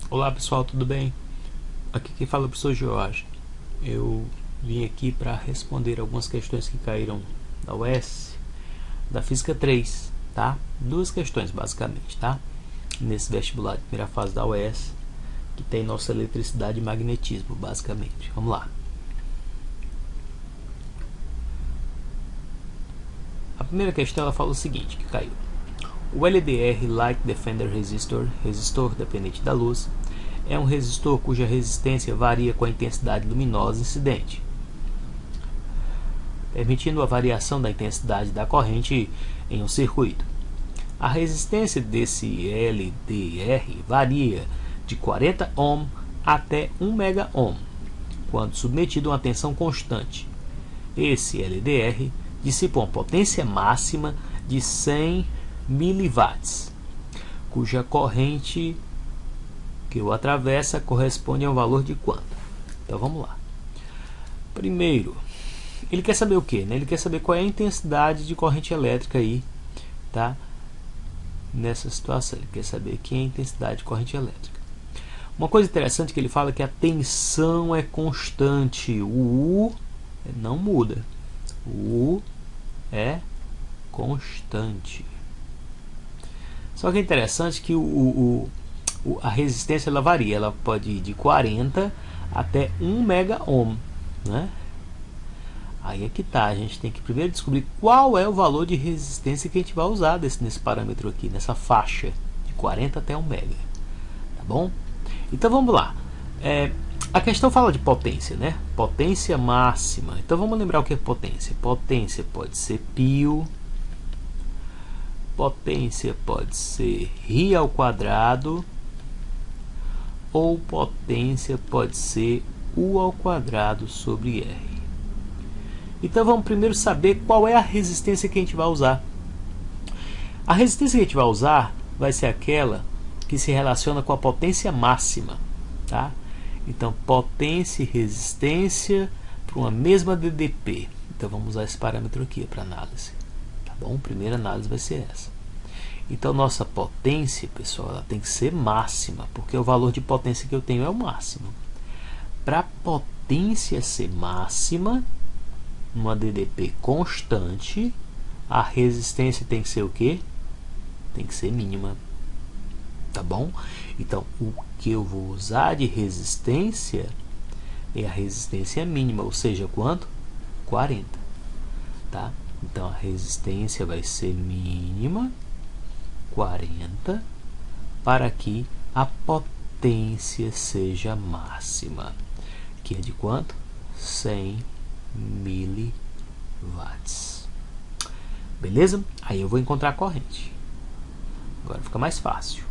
Olá pessoal, tudo bem? Aqui quem fala é o professor Jorge. Eu vim aqui para responder algumas questões que caíram da UES, da Física 3, tá? Duas questões basicamente, tá? Nesse vestibular de primeira fase da UES, que tem nossa eletricidade e magnetismo, basicamente. Vamos lá. A primeira questão ela fala o seguinte, que caiu. O LDR Light Defender Resistor, resistor dependente da luz, é um resistor cuja resistência varia com a intensidade luminosa incidente, permitindo a variação da intensidade da corrente em um circuito. A resistência desse LDR varia de 40 ohm até 1 mega ohm, quando submetido a uma tensão constante. Esse LDR dissipa uma potência máxima de 100 miliwatts, cuja corrente que o atravessa corresponde a um valor de quanto? Então vamos lá. Primeiro, ele quer saber o que, né? Ele quer saber qual é a intensidade de corrente elétrica aí, tá? Nessa situação, ele quer saber que é a intensidade de corrente elétrica. Uma coisa interessante que ele fala que a tensão é constante, o U não muda, o U é constante. Só que é interessante que a resistência ela varia, ela pode ir de 40 até 1 mega ohm, né? Aí é que tá, a gente tem que primeiro descobrir qual é o valor de resistência que a gente vai usar nesse parâmetro aqui, nessa faixa de 40 até 1 mega, tá bom? Então vamos lá. A questão fala de potência, né? Potência máxima. Então vamos lembrar o que é potência. Potência pode ser π, potência pode ser ρ ao quadrado, ou potência pode ser U ao quadrado sobre R. Então vamos primeiro saber qual é a resistência que a gente vai usar. A resistência que a gente vai usar vai ser aquela que se relaciona com a potência máxima, tá? Então potência e resistência para uma mesma DDP. Então vamos usar esse parâmetro aqui para análise, tá bom? Primeira análise vai ser essa. Então nossa potência, pessoal, ela tem que ser máxima, porque o valor de potência que eu tenho é o máximo. Para a potência ser máxima, uma DDP constante, a resistência tem que ser o quê? Tem que ser mínima, tá bom? Então o que eu vou usar de resistência é a resistência mínima, ou seja, quanto? 40, tá? Então a resistência vai ser mínima, 40, para que a potência seja máxima, que é de quanto? 100 miliwatts. Beleza? Aí eu vou encontrar a corrente. Agora fica mais fácil.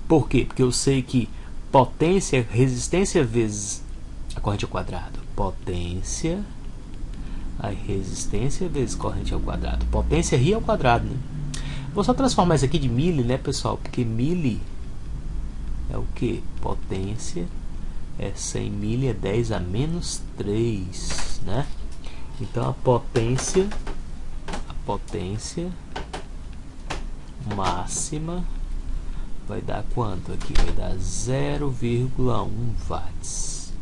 Por quê? Porque eu sei que potência é resistência vezes a corrente ao quadrado. Potência, a resistência vezes corrente ao quadrado. Potência é ρ ao quadrado, né? Vou só transformar isso aqui de mili, né, pessoal? Porque mili é o que? Potência é 100 mili, é 10 a menos 3, né? Então a potência máxima vai dar quanto aqui? Vai dar 0,1 watts.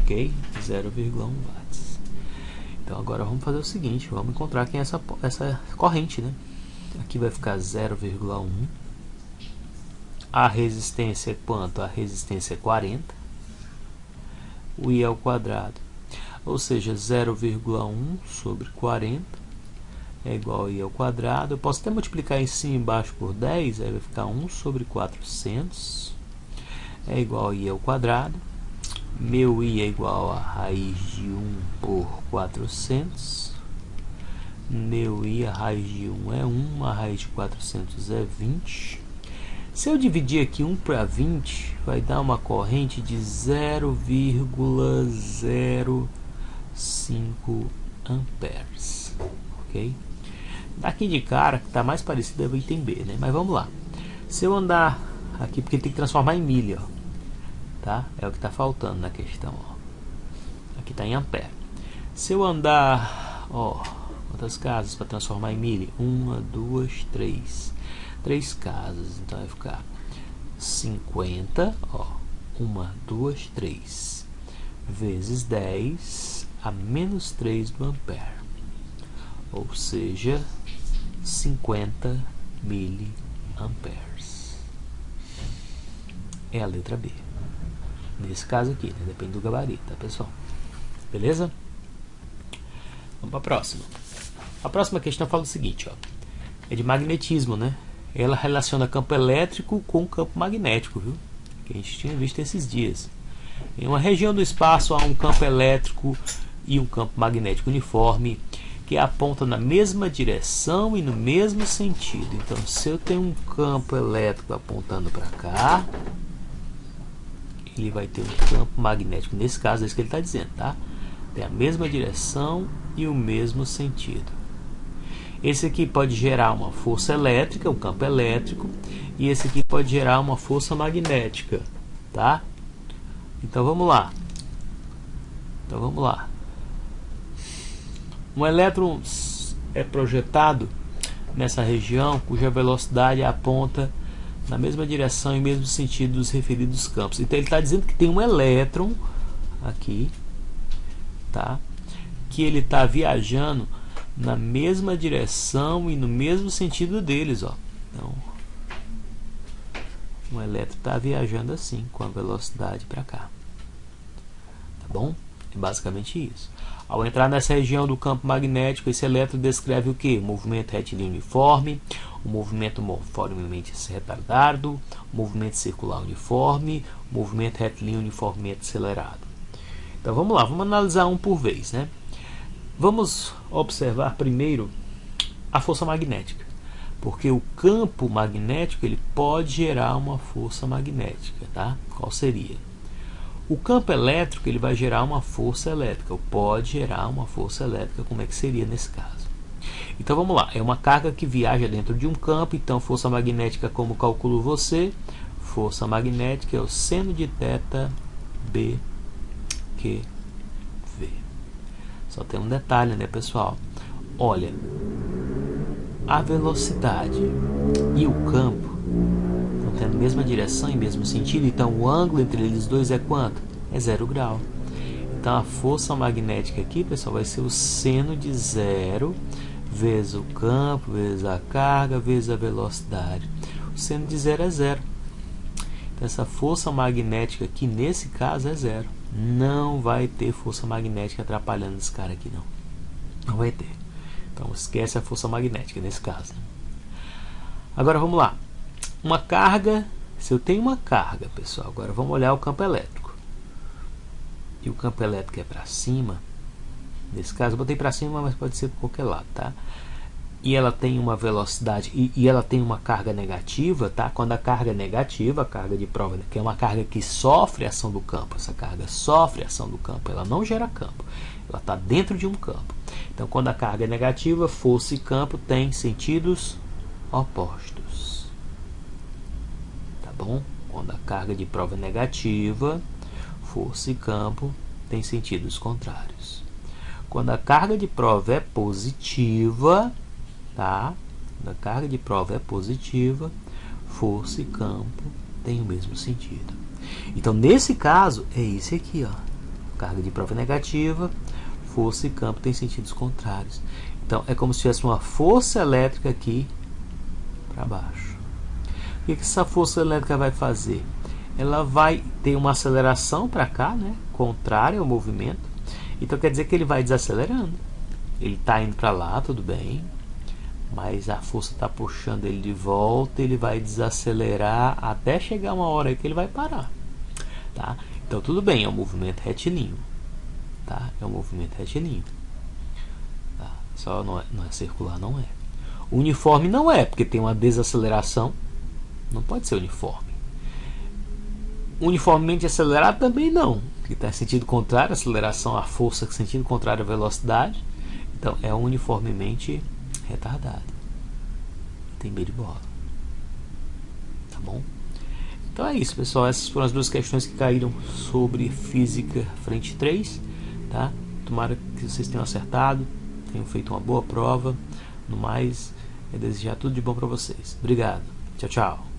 Ok? 0,1 watts. Então agora vamos fazer o seguinte, vamos encontrar quem é essa corrente, né? Aqui vai ficar 0,1. A resistência é quanto? A resistência é 40. O I ao quadrado, ou seja, 0,1 sobre 40 é igual a I ao quadrado. Eu posso até multiplicar em cima e embaixo por 10, aí vai ficar 1 sobre 400 é igual a I ao quadrado. Meu I é igual a raiz de 1 por 400. Meu I, a raiz de 1 é 1, a raiz de 400 é 20. Se eu dividir aqui 1 para 20, vai dar uma corrente de 0,05 amperes. Ok? Daqui de cara, que está mais parecido é o item B, né? Mas vamos lá. Se eu andar aqui, porque tem que transformar em milha, ó, tá? É o que está faltando na questão, ó. Aqui está em ampere. Se eu andar, ó, quantas casas para transformar em milha? 1, 2, 3. 3 casas, então vai ficar 50, ó, 1, 2, 3, vezes 10 a menos 3 do ampere, ou seja, 50 miliamperes. É a letra B. Nesse caso aqui, né? Depende do gabarito, tá, pessoal? Beleza? Vamos para a próxima. A próxima questão fala o seguinte, ó. É de magnetismo, né? Ela relaciona campo elétrico com campo magnético, viu? Que a gente tinha visto esses dias. Em uma região do espaço há um campo elétrico e um campo magnético uniforme que aponta na mesma direção e no mesmo sentido. Então, se eu tenho um campo elétrico apontando para cá, ele vai ter um campo magnético. Nesse caso, é isso que ele está dizendo, tá? Tem a mesma direção e o mesmo sentido. Esse aqui pode gerar uma força elétrica, um campo elétrico, e esse aqui pode gerar uma força magnética, tá? Então vamos lá. Um elétron é projetado nessa região cuja velocidade aponta na mesma direção e mesmo sentido dos referidos campos. Então ele está dizendo que tem um elétron aqui, tá? Que ele está viajando na mesma direção e no mesmo sentido deles, ó. Então, um elétron está viajando assim, com a velocidade para cá. Tá bom? É basicamente isso. Ao entrar nessa região do campo magnético, esse elétron descreve o que? O movimento retilíneo uniforme, o movimento uniformemente retardado, o movimento circular uniforme, o movimento retilíneo uniformemente acelerado. Então vamos lá, vamos analisar um por vez, né? Vamos observar primeiro a força magnética, porque o campo magnético ele pode gerar uma força magnética, tá? Qual seria? O campo elétrico ele vai gerar uma força elétrica, ou pode gerar uma força elétrica. Como é que seria nesse caso? Então vamos lá, é uma carga que viaja dentro de um campo. Então força magnética, como calculo você? Força magnética é o seno de θ B Q V. Só tem um detalhe, né, pessoal? Olha, a velocidade e o campo estão tendo a mesma direção e mesmo sentido, então o ângulo entre eles dois é quanto? É 0 grau. Então a força magnética aqui, pessoal, vai ser o seno de 0 vezes o campo, vezes a carga, vezes a velocidade. O seno de 0 é 0. Então essa força magnética aqui, nesse caso, é 0. Não vai ter força magnética atrapalhando esse cara aqui, não. Não vai ter. Então esquece a força magnética nesse caso. Agora vamos lá. Uma carga, se eu tenho uma carga, pessoal, agora vamos olhar o campo elétrico. E o campo elétrico é para cima. Nesse caso eu botei para cima, mas pode ser por qualquer lado, tá? E ela tem uma velocidade e ela tem uma carga negativa, tá? Quando a carga é negativa, a carga de prova, que é uma carga que sofre a ação do campo, essa carga sofre a ação do campo, ela não gera campo, ela está dentro de um campo. Então quando a carga é negativa, força e campo têm sentidos opostos. Tá bom? Quando a carga de prova é negativa, força e campo têm sentidos contrários. Quando a carga de prova é positiva, tá? Quando a carga de prova é positiva, força e campo têm o mesmo sentido. Então, nesse caso, é esse aqui, ó. Carga de prova negativa, força e campo têm sentidos contrários. Então, é como se tivesse uma força elétrica aqui para baixo. O que essa força elétrica vai fazer? Ela vai ter uma aceleração para cá, né? Contrária ao movimento. Então quer dizer que ele vai desacelerando. Ele está indo para lá, tudo bem, mas a força está puxando ele de volta. Ele vai desacelerar até chegar uma hora aí que ele vai parar, tá? Então tudo bem, é um movimento retilíneo, tá? É um movimento retilíneo, tá? Só não é circular, não é. O uniforme não é, porque tem uma desaceleração. Não pode ser uniforme. Uniformemente acelerado também não, que está em sentido contrário, aceleração à força, sentido contrário à velocidade. Então é uniformemente retardado. Tem meio de bola. Tá bom? Então é isso, pessoal. Essas foram as duas questões que caíram sobre Física Frente 3. Tá? Tomara que vocês tenham acertado, tenham feito uma boa prova. No mais, é desejar tudo de bom para vocês. Obrigado. Tchau, tchau.